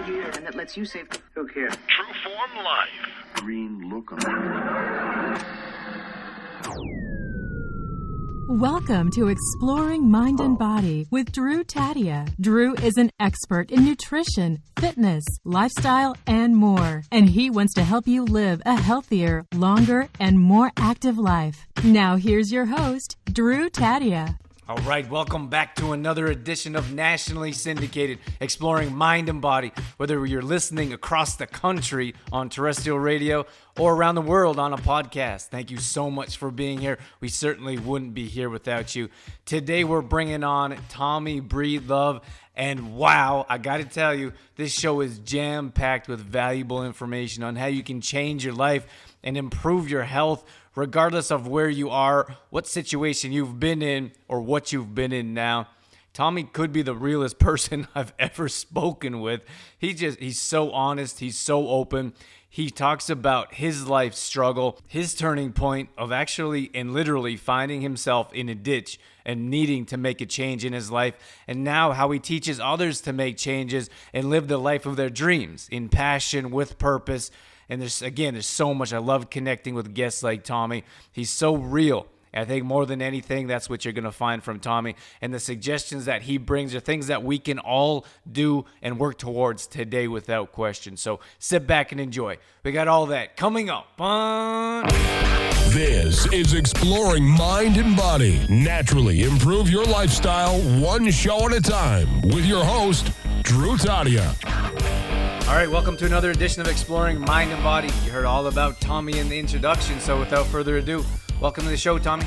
technology and that lets you save. Who cares? True form life. Green look on. Welcome to Exploring Mind and Body with Drew Tadia. Drew is an expert in nutrition, fitness, lifestyle, and more. And he wants to help you live a healthier, longer, and more active life. Now here's your host, Drew Tadia. All right, welcome back to another edition of nationally syndicated Exploring Mind and Body. Whether you're listening across the country on terrestrial radio or around the world on a podcast, thank you so much for being here. We certainly wouldn't be here without you. Today we're bringing on Tommy Breedlove, and wow, I got to tell you, this show is jam-packed with valuable information on how you can change your life and improve your health regardless of where you are, what situation you've been in, or what you've been in now. Tommy could be the realest person I've ever spoken with. He's so honest. He's so open. He talks about his life struggle, his turning point of actually and literally finding himself in a ditch and needing to make a change in his life, and now how he teaches others to make changes and live the life of their dreams in passion, with purpose. And there's so much. I love connecting with guests like Tommy. He's so real. I think more than anything, that's what you're going to find from Tommy. And the suggestions that he brings are things that we can all do and work towards today without question. So sit back and enjoy. We got all that coming up on... This is Exploring Mind and Body. Naturally improve your lifestyle one show at a time with your host, Drew Tadia. All right, welcome to another edition of Exploring Mind and Body. You heard all about Tommy in the introduction, so without further ado, welcome to the show, Tommy.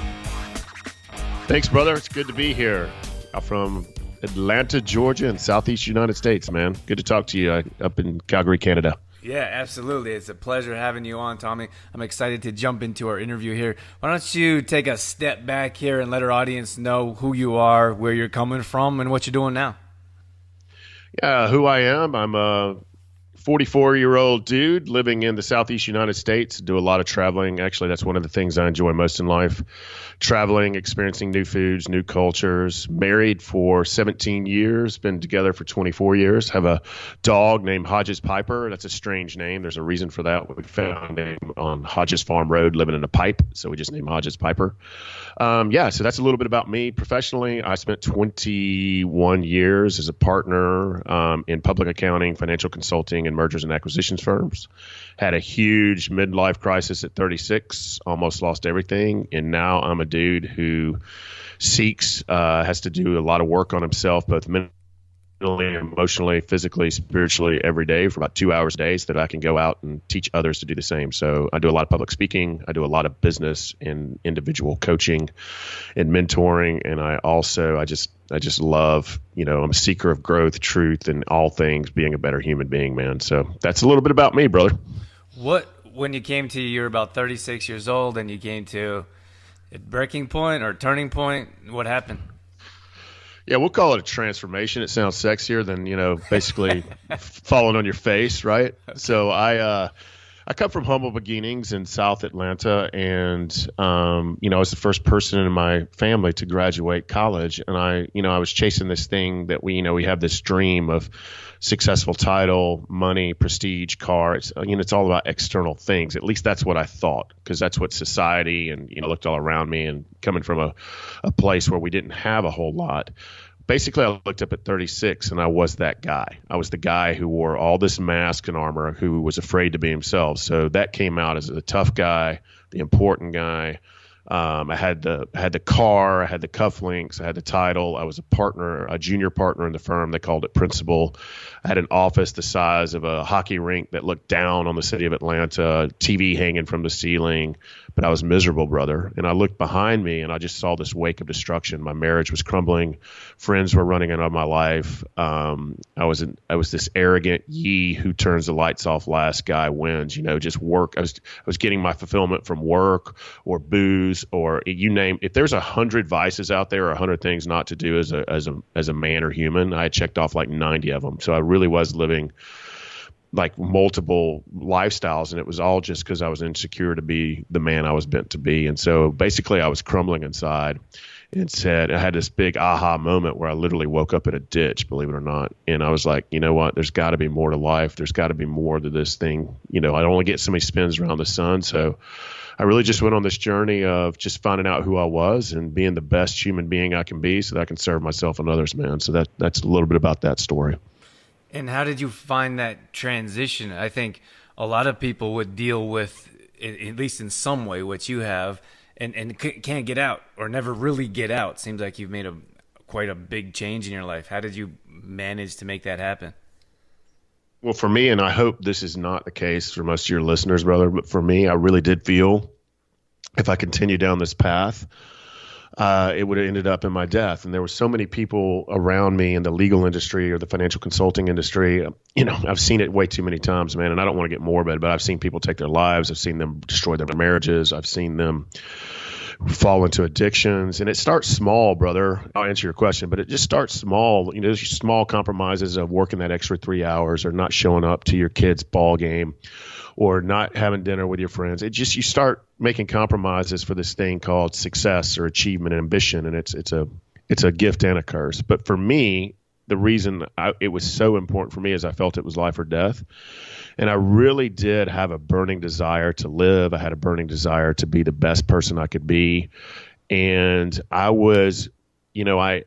Thanks, brother. It's good to be here. I'm from Atlanta, Georgia, in Southeast United States, man. Good to talk to you up in Calgary, Canada. Yeah, absolutely. It's a pleasure having you on, Tommy. I'm excited to jump into our interview here. Why don't you take a step back here and let our audience know who you are, where you're coming from, and what you're doing now? Yeah, who I am. I'm a 44-year-old dude living in the Southeast United States. Do a lot of traveling. Actually, that's one of the things I enjoy most in life. Traveling, experiencing new foods, new cultures. Married for 17 years. Been together for 24 years. Have a dog named Hodges Piper. That's a strange name. There's a reason for that. We found him on Hodges Farm Road living in a pipe, so we just named Hodges Piper. So that's a little bit about me. Professionally, I spent 21 years as a partner in public accounting, financial consulting, and mergers and acquisitions firms. Had a huge midlife crisis at 36, almost lost everything, and now I'm a dude who has to do a lot of work on himself, both mentally, emotionally, physically, spiritually, every day for about 2 hours a day, so that I can go out and teach others to do the same. So I do a lot of public speaking. I do a lot of business and individual coaching and mentoring. And I just love, I'm a seeker of growth, truth, and all things, being a better human being, man. So that's a little bit about me, brother. When you were about 36 years old and you came to a breaking point or turning point, what happened? Yeah, we'll call it a transformation. It sounds sexier than, basically falling on your face, right? Okay. So I come from humble beginnings in South Atlanta, and I was the first person in my family to graduate college, and I was chasing this thing that we have this dream of successful title, money, prestige, car. It's all about external things. At least that's what I thought, because that's what society and looked all around me, and coming from a place where we didn't have a whole lot. Basically, I looked up at 36, and I was that guy. I was the guy who wore all this mask and armor, who was afraid to be himself. So that came out as the tough guy, the important guy. I had the car, I had the cufflinks, I had the title. I was a junior partner in the firm. They called it principal. I had an office the size of a hockey rink that looked down on the city of Atlanta, TV hanging from the ceiling. But I was miserable, brother. And I looked behind me, and I just saw this wake of destruction. My marriage was crumbling. Friends were running out of my life. I was this arrogant who turns the lights off last guy wins. Just work. I was getting my fulfillment from work or booze or you name. If there's 100 vices out there or 100 things not to do as a man or human, I had checked off like 90 of them. So I really was living like multiple lifestyles, and it was all just because I was insecure to be the man I was meant to be. And so basically I was crumbling inside. and said, I had this big aha moment where I literally woke up in a ditch, believe it or not. And I was like, you know what, there's got to be more to life. There's got to be more to this thing. You know, I only get so many spins around the sun. So I really just went on this journey of just finding out who I was and being the best human being I can be so that I can serve myself and others, man. So that's a little bit about that story. And how did you find that transition? I think a lot of people would deal with, at least in some way, what you have, and can't get out or never really get out. Seems like you've made quite a big change in your life. How did you manage to make that happen? Well, for me, and I hope this is not the case for most of your listeners, brother, but for me, I really did feel if I continued down this path, it would have ended up in my death. And there were so many people around me in the legal industry or the financial consulting industry. You know, I've seen it way too many times, man, and I don't want to get morbid, but I've seen people take their lives. I've seen them destroy their marriages. I've seen them fall into addictions. And it starts small, brother. I'll answer your question, but it just starts small. You know, there's small compromises of working that extra 3 hours or not showing up to your kid's ball game or not having dinner with your friends. It just, you start making compromises for this thing called success or achievement and ambition. And it's a gift and a curse. But for me, the reason it was so important for me is I felt it was life or death. And I really did have a burning desire to live. I had a burning desire to be the best person I could be. And I was, you know,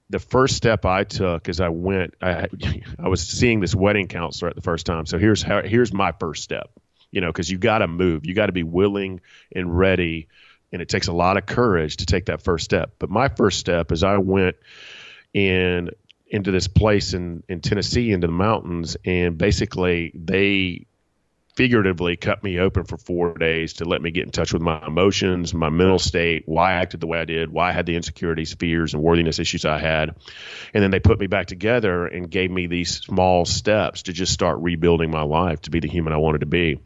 the first step I took is I was seeing this wedding counselor at the first time. So here's my first step, you know, because you got to move. You got to be willing and ready. And it takes a lot of courage to take that first step. But my first step is I went into this place in Tennessee, into the mountains, and basically they figuratively cut me open for 4 days to let me get in touch with my emotions, my mental state, why I acted the way I did, why I had the insecurities, fears, and worthiness issues I had. And then they put me back together and gave me these small steps to just start rebuilding my life to be the human I wanted to be.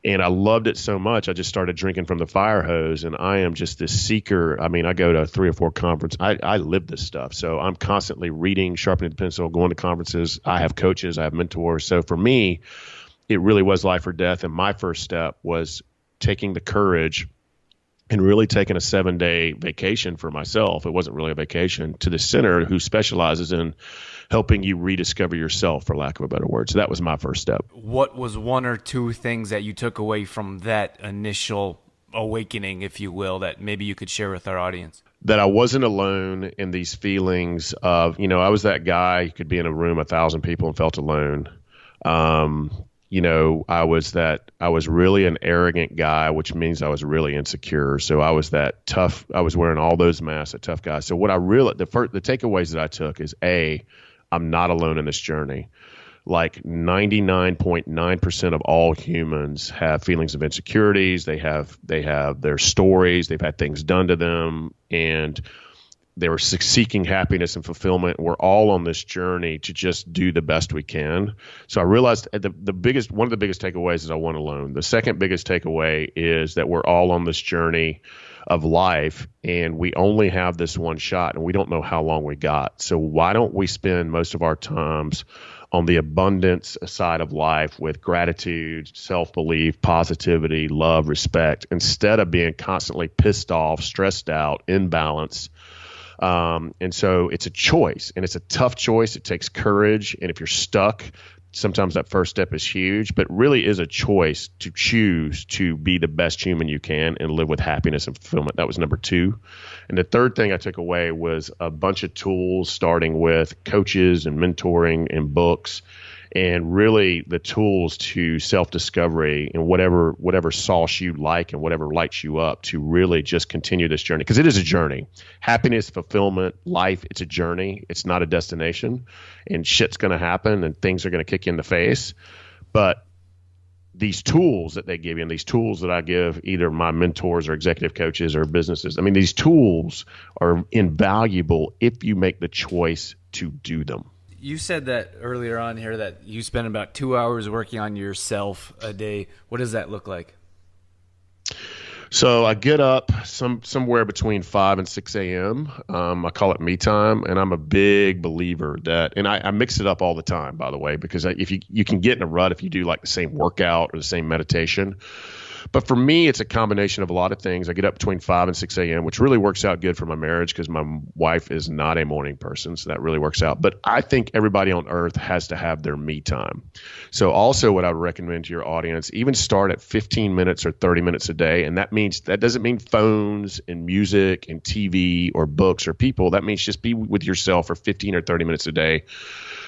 And I loved it so much, I just started drinking from the fire hose, and I am just this seeker. I mean, I go to 3 or 4 conferences. I live this stuff. So I'm constantly reading, sharpening the pencil, going to conferences. I have coaches, I have mentors. So for me, it really was life or death. And my first step was taking the courage and really taking a 7-day vacation for myself. It wasn't really a vacation, to the center who specializes in helping you rediscover yourself, for lack of a better word. So that was my first step. What was 1 or 2 things that you took away from that initial awakening, if you will, that maybe you could share with our audience? That I wasn't alone in these feelings of, you know, I was that guy who could be in a room 1,000 people and felt alone. You know, I was really an arrogant guy, which means I was really insecure. So I was that tough. I was wearing all those masks, a tough guy. So what the takeaways that I took is I'm not alone in this journey. Like 99.9% of all humans have feelings of insecurities. They have their stories. They've had things done to them, and they were seeking happiness and fulfillment. We're all on this journey to just do the best we can. So I realized one of the biggest takeaways is I wasn't alone. The second biggest takeaway is that we're all on this journey of life, and we only have this one shot, and we don't know how long we got. So why don't we spend most of our times on the abundance side of life with gratitude, self-belief, positivity, love, respect, instead of being constantly pissed off, stressed out, imbalanced. And so it's a choice, and it's a tough choice. It takes courage. And if you're stuck, sometimes that first step is huge, but really is a choice to choose to be the best human you can and live with happiness and fulfillment. That was number 2. And the third thing I took away was a bunch of tools, starting with coaches and mentoring and books, and really the tools to self-discovery and whatever sauce you like and whatever lights you up to really just continue this journey. Because it is a journey. Happiness, fulfillment, life, it's a journey. It's not a destination. And shit's going to happen and things are going to kick you in the face. But these tools that they give you and these tools that I give either my mentors or executive coaches or businesses, I mean, these tools are invaluable if you make the choice to do them. You said that earlier on here that you spend about 2 hours working on yourself a day. What does that look like? So I get up somewhere between 5 and 6 a.m. I call it me time, and I'm a big believer that, and I mix it up all the time, by the way, because if you can get in a rut if you do like the same workout or the same meditation. But for me, it's a combination of a lot of things. I get up between 5 and 6 a.m., which really works out good for my marriage because my wife is not a morning person. So that really works out. But I think everybody on earth has to have their me time. So also what I would recommend to your audience, even start at 15 minutes or 30 minutes a day. And that doesn't mean phones and music and TV or books or people. That means just be with yourself for 15 or 30 minutes a day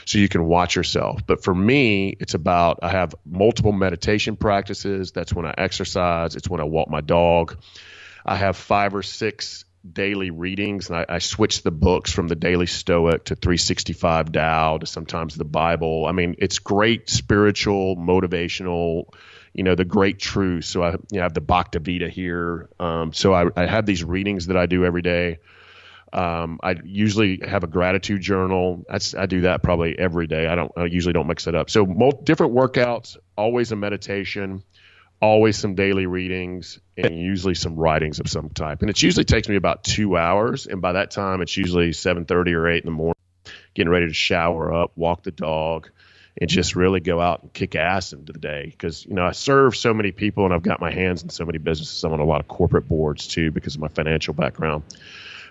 so you can watch yourself. But for me, it's about, I have multiple meditation practices. That's when I exercise. It's when I walk my dog. I have 5 or 6 daily readings, and I switch the books from the Daily Stoic to 365 Tao to sometimes the Bible. I mean, it's great spiritual, motivational, the great truth. So I have the Bhakti Vita here. So I have these readings that I do every day. I usually have a gratitude journal. I do that probably every day. I usually don't mix it up. So different workouts, always a meditation, always some daily readings, and usually some writings of some type. And it usually takes me about 2 hours. And by that time, it's usually 7:30 or 8 in the morning, getting ready to shower up, walk the dog, and just really go out and kick ass into the day. Because, I serve so many people and I've got my hands in so many businesses. I'm on a lot of corporate boards too because of my financial background.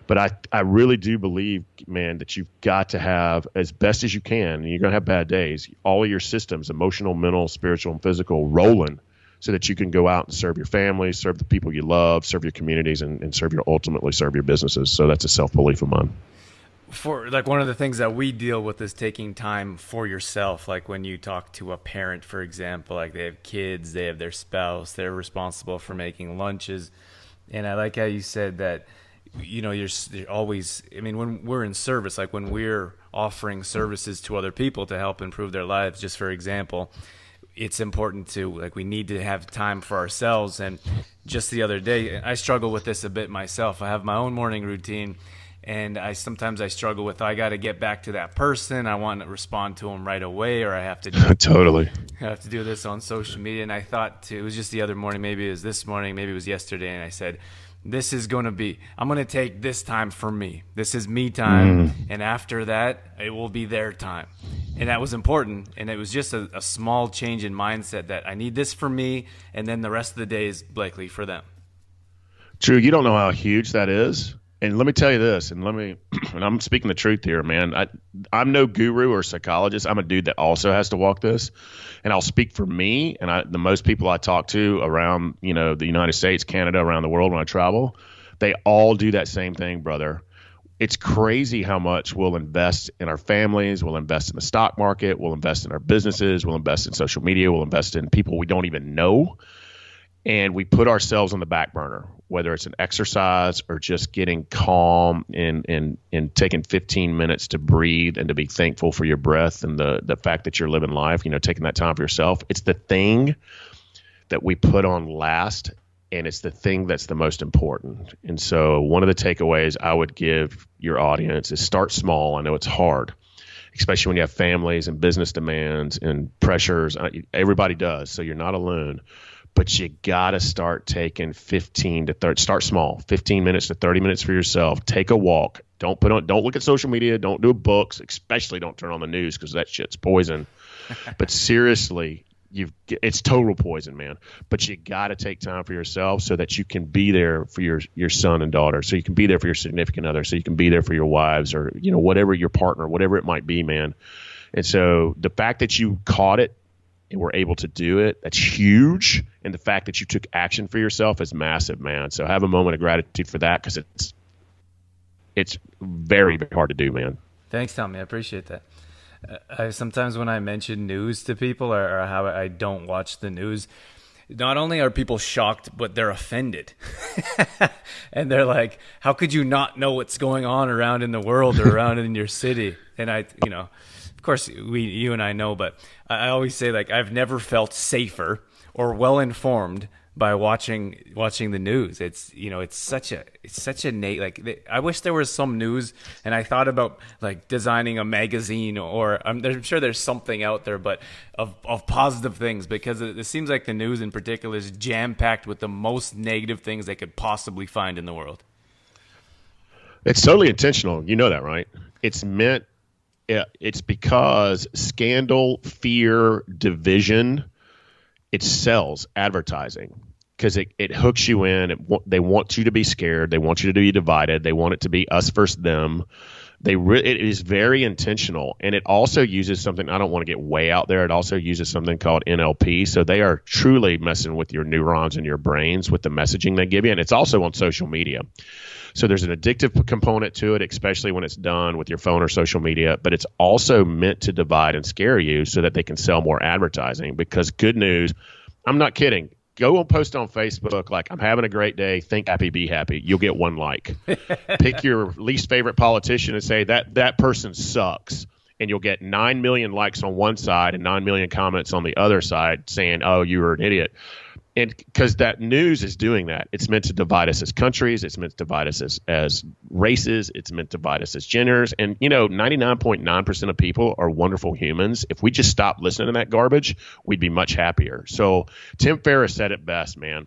But I really do believe, man, that you've got to have, as best as you can, and you're going to have bad days, all of your systems, emotional, mental, spiritual, and physical, rolling so that you can go out and serve your family, serve the people you love, serve your communities, and ultimately serve your businesses. So that's a self-belief of mine. For one of the things that we deal with is taking time for yourself. Like when you talk to a parent, for example, like they have kids, they have their spouse, they're responsible for making lunches. And I like how you said that, you're always, when we're in service, like when we're offering services to other people to help improve their lives, just for example, it's important to, we need to have time for ourselves. And just the other day, I struggle with this a bit myself. I have my own morning routine, and sometimes I struggle with, I got to get back to that person. I want to respond to them right away, or I have to totally. I have to do this on social media. And I thought, it was just the other morning, maybe it was this morning, maybe it was yesterday, and I said, I'm going to take this time for me. This is me time. And after that, it will be their time. And that was important. And it was just a small change in mindset that I need this for me. And then the rest of the day is likely for them. Drew, you don't know how huge that is. And let me tell you this, and I'm speaking the truth here, man. I'm no guru or psychologist. I'm a dude that also has to walk this. And I'll speak for me and the most people I talk to around, the United States, Canada, around the world when I travel, they all do that same thing, brother. It's crazy how much we'll invest in our families, we'll invest in the stock market, we'll invest in our businesses, we'll invest in social media, we'll invest in people we don't even know. And we put ourselves on the back burner, whether it's an exercise or just getting calm and taking 15 minutes to breathe and to be thankful for your breath and the fact that you're living life, taking that time for yourself. It's the thing that we put on last, and it's the thing that's the most important. And so one of the takeaways I would give your audience is start small. I know it's hard, especially when you have families and business demands and pressures. Everybody does, so you're not alone. But you got to start taking 15 to 30, start small, 15 minutes to 30 minutes for yourself. Take a walk. Don't look at social media. Don't do books, especially don't turn on the news because that shit's poison. But seriously, it's total poison, man. But you got to take time for yourself so that you can be there for your son and daughter. So you can be there for your significant other. So you can be there for your wives or, whatever your partner, whatever it might be, man. And so the fact that you caught it and were able to do it, that's huge. And the fact that you took action for yourself is massive, man. So have a moment of gratitude for that because it's very, very hard to do, man. Thanks, Tommy. I appreciate that. Sometimes when I mention news to people or how I don't watch the news, not only are people shocked, but they're offended. And they're like, how could you not know what's going on around in the world or around in your city? And of course, you and I know, but I always say, I've never felt safer or well informed by watching the news. It's such a I wish there was some news, and I thought about designing a magazine or I'm sure there's something out there, but of positive things, because it seems like the news in particular is jam packed with the most negative things they could possibly find in the world. It's totally intentional. You know that, right? It's meant. It's because scandal, fear, division, it sells advertising. because it hooks you in. They want you to be scared. They want you to be divided. They want it to be us versus them. It is very intentional, and it also uses something. I don't want to get way out there. It also uses something called NLP. So they are truly messing with your neurons in your brains with the messaging they give you, and it's also on social media. So there's an addictive component to it, especially when it's done with your phone or social media. But it's also meant to divide and scare you so that they can sell more advertising. Because good news, I'm not kidding. Go and post on Facebook like, I'm having a great day. Think happy, be happy. You'll get one like. Pick your least favorite politician and say that person sucks. And you'll get 9 million likes on one side and 9 million comments on the other side saying, oh, you were an idiot. And because that news is doing that. It's meant to divide us as countries. It's meant to divide us as races. It's meant to divide us as genders. And, 99.9% of people are wonderful humans. If we just stopped listening to that garbage, we'd be much happier. So Tim Ferriss said it best, man.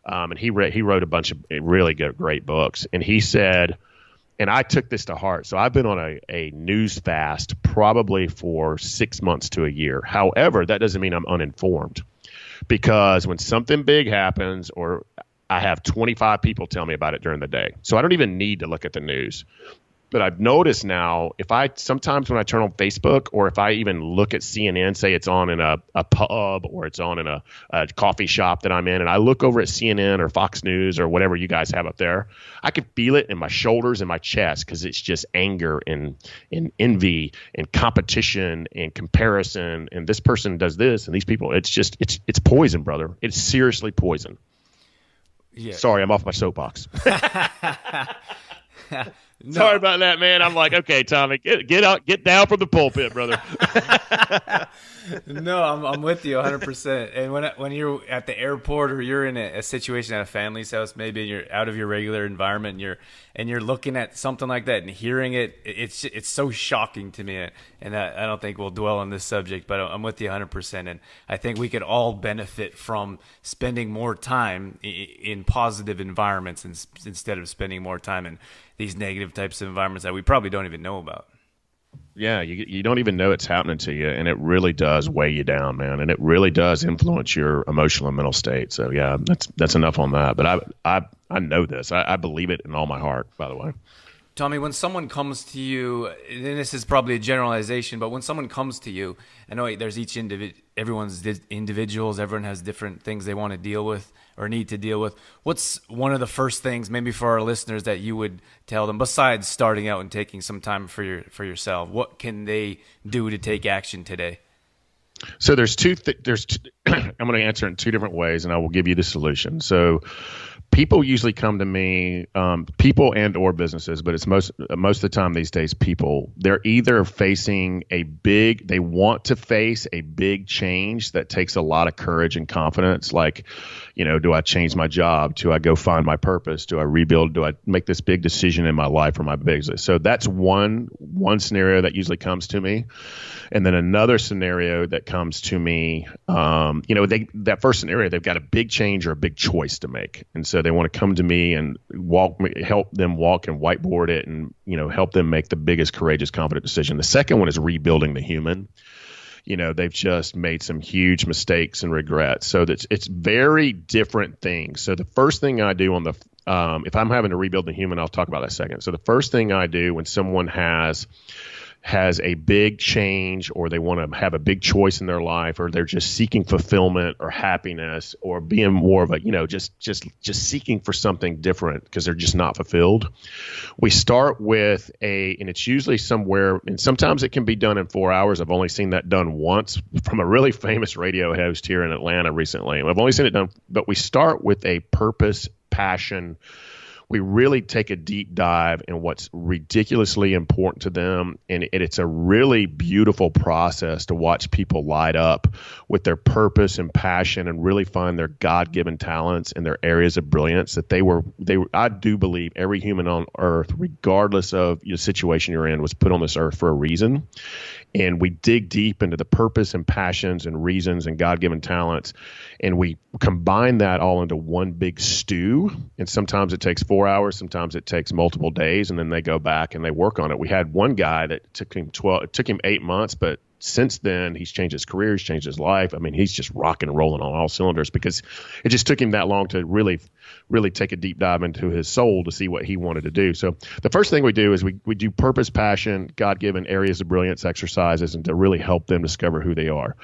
And he wrote a bunch of really great books. And he said, and I took this to heart. So I've been on a news fast probably for 6 months to a year. However, that doesn't mean I'm uninformed. Because when something big happens, or I have 25 people tell me about it during the day, so I don't even need to look at the news. But I've noticed now, sometimes when I turn on Facebook, or if I even look at CNN, say it's on in a pub or it's on in a coffee shop that I'm in, and I look over at CNN or Fox News or whatever you guys have up there, I can feel it in my shoulders and my chest because it's just anger and envy and competition and comparison. And this person does this and these people. It's poison, brother. It's seriously poison. Yeah. Sorry, I'm off my soapbox. No. Sorry about that, man. I'm like, okay, Tommy, get down from the pulpit, brother. No, I'm with you 100%. And when you're at the airport or you're in a situation at a family's house, maybe you're out of your regular environment, and you're looking at something like that and hearing it, it's so shocking to me. And I don't think we'll dwell on this subject, but I'm with you 100%. And I think we could all benefit from spending more time in positive environments instead of spending more time in these negative types of environments that we probably don't even know about. Yeah, you don't even know it's happening to you, and it really does weigh you down, man, and it really does influence your emotional and mental state. So yeah, that's enough on that. But I know this. I believe it in all my heart, by the way. Tommy, when someone comes to you, and this is probably a generalization, but when someone comes to you, I know there's everyone's individuals, everyone has different things they want to deal with or need to deal with. What's one of the first things, maybe for our listeners, that you would tell them besides starting out and taking some time for yourself? What can they do to take action today? So there's I'm going to answer it in two different ways, and I will give you the solution. So people usually come to me, people and or businesses, but it's most of the time these days, people, they're either they want to face a big change that takes a lot of courage and confidence. Like, do I change my job? Do I go find my purpose? Do I rebuild? Do I make this big decision in my life or my business? So that's one scenario that usually comes to me. And then another scenario that comes to me, that first scenario, they've got a big change or a big choice to make. And so they want to come to me and help them walk and whiteboard it and, help them make the biggest, courageous, confident decision. The second one is rebuilding the human. They've just made some huge mistakes and regrets. So it's very different things. So the first thing I do if I'm having to rebuild the human, I'll talk about that second. So the first thing I do when someone has a big change, or they want to have a big choice in their life, or they're just seeking fulfillment or happiness, or being more of a, just seeking for something different because they're just not fulfilled. We start with and it's usually somewhere, and sometimes it can be done in 4 hours. I've only seen that done once from a really famous radio host here in Atlanta recently. I've only seen it done, but we start with a purpose, passion. We really take a deep dive in what's ridiculously important to them. And it's a really beautiful process to watch people light up with their purpose and passion and really find their God-given talents and their areas of brilliance that I do believe every human on earth, regardless of the situation you're in, was put on this earth for a reason. And we dig deep into the purpose and passions and reasons and God-given talents. And we combine that all into one big stew. And sometimes it takes 4 hours, sometimes it takes multiple days, and then they go back and they work on it. We had one guy that took him 8 months, but since then, he's changed his career, he's changed his life. I mean, he's just rocking and rolling on all cylinders because it just took him that long to really take a deep dive into his soul to see what he wanted to do. So the first thing we do is we do purpose, passion, God-given areas of brilliance exercises, and to really help them discover who they are.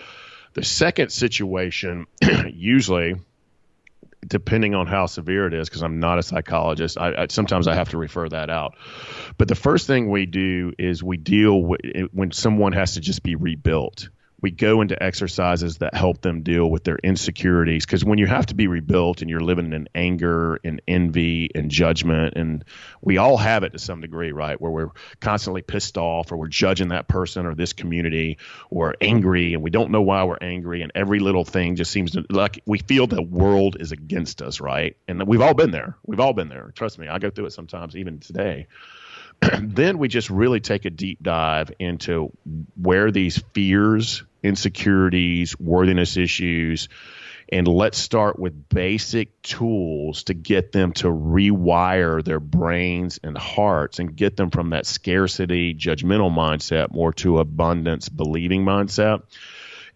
The second situation, usually, depending on how severe it is, because I'm not a psychologist, sometimes I have to refer that out. But the first thing we do is we deal with when someone has to just be rebuilt. We go into exercises that help them deal with their insecurities, because when you have to be rebuilt and you're living in anger and envy and judgment, and we all have it to some degree, right, where we're constantly pissed off or we're judging that person or this community, or angry and we don't know why we're angry, and every little thing just seems to, like, we feel the world is against us, right? And we've all been there. Trust me, I go through it sometimes, even today. Then we just really take a deep dive into where these fears, insecurities, worthiness issues, and let's start with basic tools to get them to rewire their brains and hearts and get them from that scarcity, judgmental mindset more to abundance, believing mindset.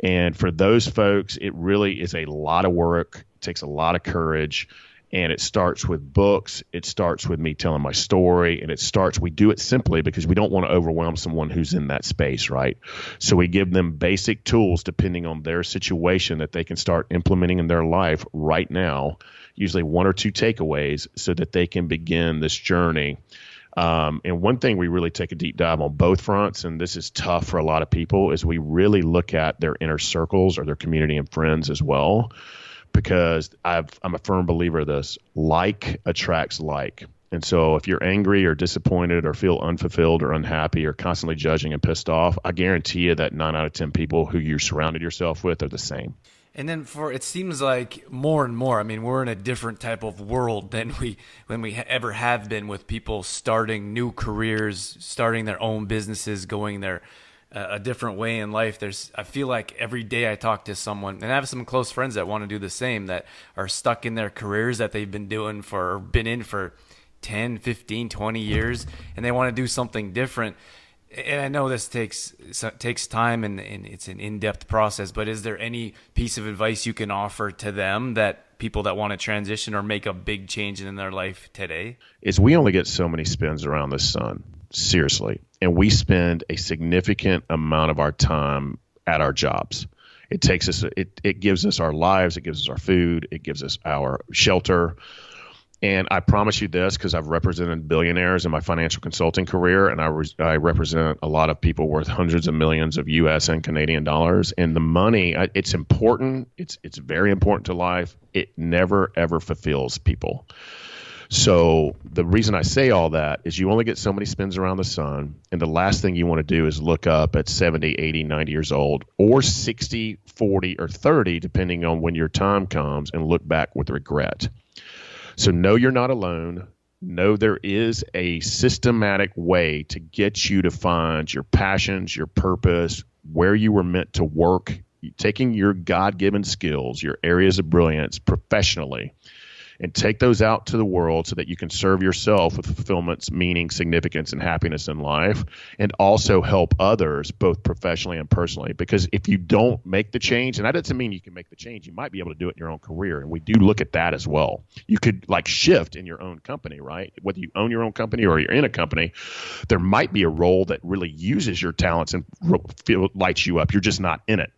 And for those folks, it really is a lot of work. It takes a lot of courage. And it starts with books. It starts with me telling my story. And we do it simply because we don't want to overwhelm someone who's in that space, right? So we give them basic tools depending on their situation that they can start implementing in their life right now, usually 1 or 2 takeaways, so that they can begin this journey. And one thing we really take a deep dive on both fronts, and this is tough for a lot of people, is we really look at their inner circles or their community and friends as well. Because I'm a firm believer of this. Like attracts like. And so if you're angry or disappointed or feel unfulfilled or unhappy or constantly judging and pissed off, I guarantee you that 9 out of 10 people who you surrounded yourself with are the same. And then it seems like more and more, I mean, we're in a different type of world than we ever have been, with people starting new careers, starting their own businesses, going a different way in life. I feel like every day I talk to someone, and I have some close friends that want to do the same, that are stuck in their careers that they've been in for 10, 15, 20 years, and they want to do something different. And I know this takes time and it's an in-depth process, but is there any piece of advice you can offer to them, that people that want to transition or make a big change in their life today? Is we only get so many spins around the sun. Seriously. And we spend a significant amount of our time at our jobs. It gives us our lives, it gives us our food, it gives us our shelter. And I promise you this, because I've represented billionaires in my financial consulting career, and I represent a lot of people worth hundreds of millions of US and Canadian dollars. And the money, it's important. It's very important to life. It never, ever fulfills people. So the reason I say all that is you only get so many spins around the sun, and the last thing you want to do is look up at 70, 80, 90 years old, or 60, 40, or 30, depending on when your time comes, and look back with regret. So know you're not alone. Know there is a systematic way to get you to find your passions, your purpose, where you were meant to work, taking your God-given skills, your areas of brilliance professionally, and take those out to the world so that you can serve yourself with fulfillment, meaning, significance, and happiness in life, and also help others both professionally and personally. Because if you don't make the change, and that doesn't mean you can make the change, you might be able to do it in your own career, and we do look at that as well. You could shift in your own company, right? Whether you own your own company or you're in a company, there might be a role that really uses your talents and lights you up. You're just not in it.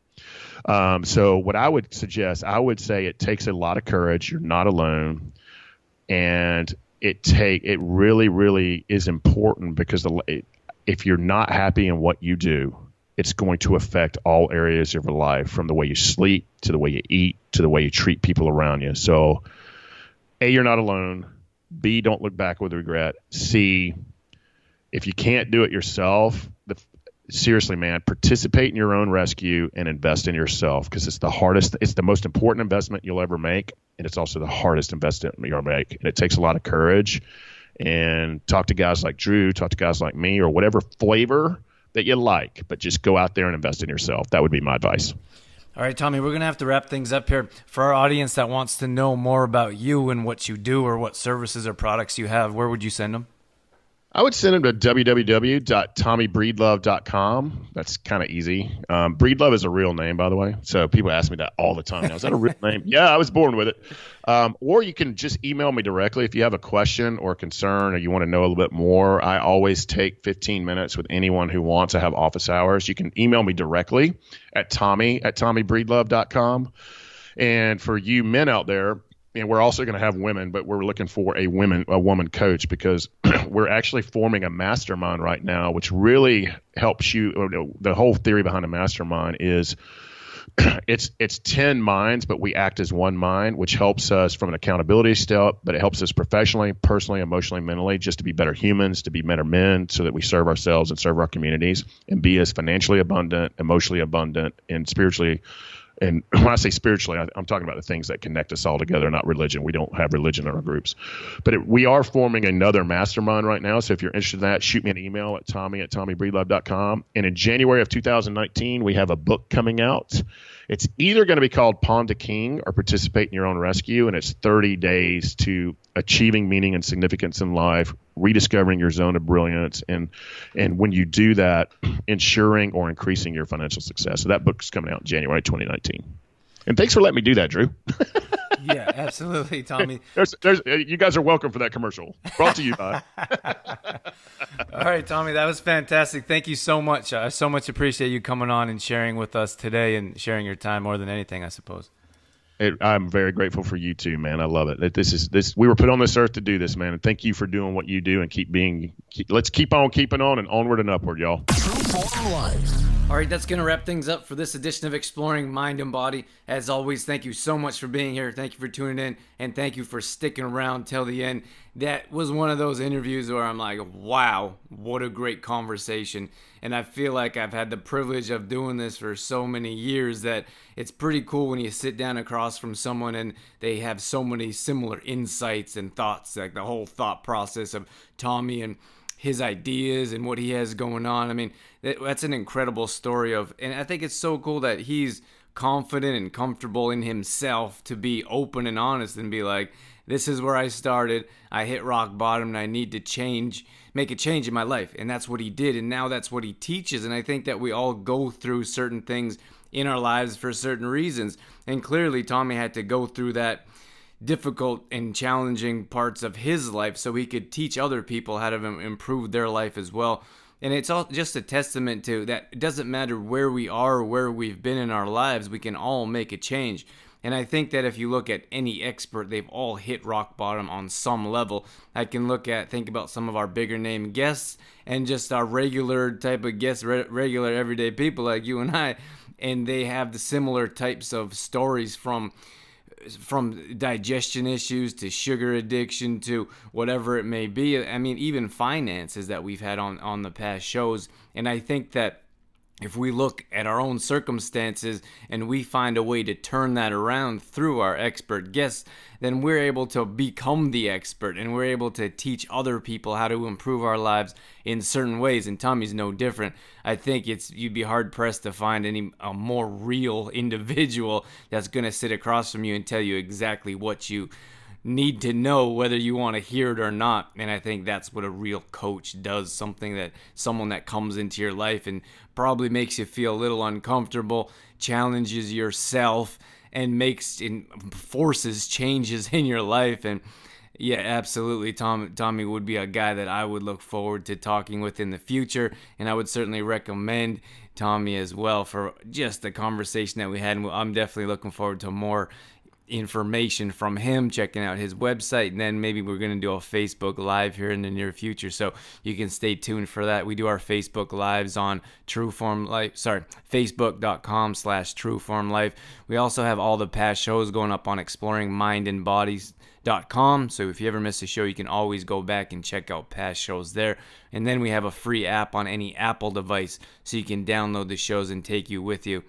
So what I would suggest, I would say it takes a lot of courage. You're not alone. And it really, really is important, because if you're not happy in what you do, it's going to affect all areas of your life, from the way you sleep to the way you eat to the way you treat people around you. So A, you're not alone. B, don't look back with regret. C, if you can't do it yourself, seriously, man, participate in your own rescue and invest in yourself, because it's the most important investment you'll ever make. And it's also the hardest investment you'll make. And it takes a lot of courage. And talk to guys like Drew, talk to guys like me, or whatever flavor that you like, but just go out there and invest in yourself. That would be my advice. All right, Tommy, we're going to have to wrap things up here. For our audience that wants to know more about you and what you do, or what services or products you have, where would you send them? I would send them to www.tommybreedlove.com. That's kind of easy. Breedlove is a real name, by the way. So people ask me that all the time. Now, is that a real name? Yeah, I was born with it. Or you can just email me directly if you have a question or concern or you want to know a little bit more. I always take 15 minutes with anyone who wants to have office hours. You can email me directly at tommybreedlove.com. And for you men out there, and we're also going to have women, but we're looking for a woman coach because we're actually forming a mastermind right now, which really helps you. The whole theory behind a mastermind is it's 10 minds, but we act as one mind, which helps us from an accountability step, but it helps us professionally, personally, emotionally, mentally, just to be better humans, to be better men, so that we serve ourselves and serve our communities and be as financially abundant, emotionally abundant, and spiritually. And when I say spiritually, I'm talking about the things that connect us all together, not religion. We don't have religion in our groups. But we are forming another mastermind right now. So if you're interested in that, shoot me an email at tommybreedlove.com. And in January of 2019, we have a book coming out. It's either going to be called Pawn to King or Participate in Your Own Rescue. And it's 30 days to achieving meaning and significance in life, rediscovering your zone of brilliance, and when you do that, ensuring or increasing your financial success. So that book's coming out in January 2019. And thanks for letting me do that, Drew. Yeah, absolutely, Tommy. You guys are welcome for that commercial. Brought to you by. All right, Tommy, that was fantastic. Thank you so much. I so much appreciate you coming on and sharing with us today and sharing your time more than anything, I suppose. I'm very grateful for you too, man. I love it. We were put on this earth to do this, man. And thank you for doing what you do and let's keep on keeping on and onward and upward, y'all. True Form Life. All right, that's going to wrap things up for this edition of Exploring Mind and Body. As always, thank you so much for being here. Thank you for tuning in, and thank you for sticking around till the end. That was one of those interviews where I'm like, wow, what a great conversation. And I feel like I've had the privilege of doing this for so many years that it's pretty cool when you sit down across from someone and they have so many similar insights and thoughts, like the whole thought process of Tommy and his ideas and what he has going on. I mean, that's an incredible story and I think it's so cool that he's confident and comfortable in himself to be open and honest and be like, this is where I started. I hit rock bottom and I need to make a change in my life. And that's what he did. And now that's what he teaches. And I think that we all go through certain things in our lives for certain reasons. And clearly Tommy had to go through that difficult and challenging parts of his life so he could teach other people how to improve their life as well. And it's all just a testament to that. It doesn't matter where we are or where we've been in our lives, we can all make a change. And I think that if you look at any expert, they've all hit rock bottom on some level. I can think about some of our bigger name guests and just our regular type of guests, regular everyday people like you and I, and they have the similar types of stories from digestion issues to sugar addiction to whatever it may be. I mean, even finances that we've had on the past shows. And I think that if we look at our own circumstances and we find a way to turn that around through our expert guests, then we're able to become the expert and we're able to teach other people how to improve our lives in certain ways. And Tommy's no different. I think you'd be hard pressed to find a more real individual that's going to sit across from you and tell you exactly what you need to know, whether you want to hear it or not. And I think that's what a real coach does, someone that comes into your life and probably makes you feel a little uncomfortable, challenges yourself, and forces changes in your life. And yeah, absolutely, Tommy would be a guy that I would look forward to talking with in the future, and I would certainly recommend Tommy as well for just the conversation that we had. And I'm definitely looking forward to more information from him, checking out his website, and then maybe we're going to do a Facebook Live here in the near future, so you can stay tuned for that. We do our Facebook Lives on facebook.com/trueformlife. We also have all the past shows going up on exploringmindandbodies.com, so if you ever miss a show, you can always go back and check out past shows there. And then we have a free app on any Apple device, so you can download the shows and take the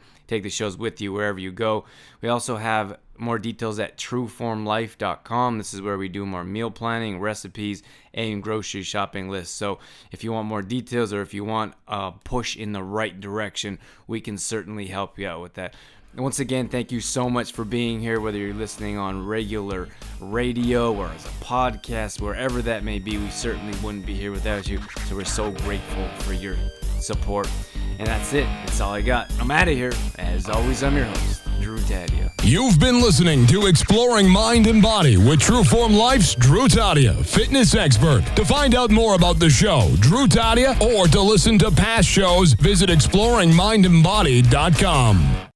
shows with you wherever you go. We also have more details at trueformlife.com. This is where we do more meal planning, recipes, and grocery shopping lists. So if you want more details or if you want a push in the right direction, we can certainly help you out with that. And once again, thank you so much for being here, whether you're listening on regular radio or as a podcast, wherever that may be. We certainly wouldn't be here without you. So we're so grateful for your support. And that's it. That's all I got. I'm out of here. As always, I'm your host, Drew Tadia. You've been listening to Exploring Mind and Body with Trueform Life's Drew Tadia, fitness expert. To find out more about the show, Drew Tadia, or to listen to past shows, visit exploringmindandbody.com.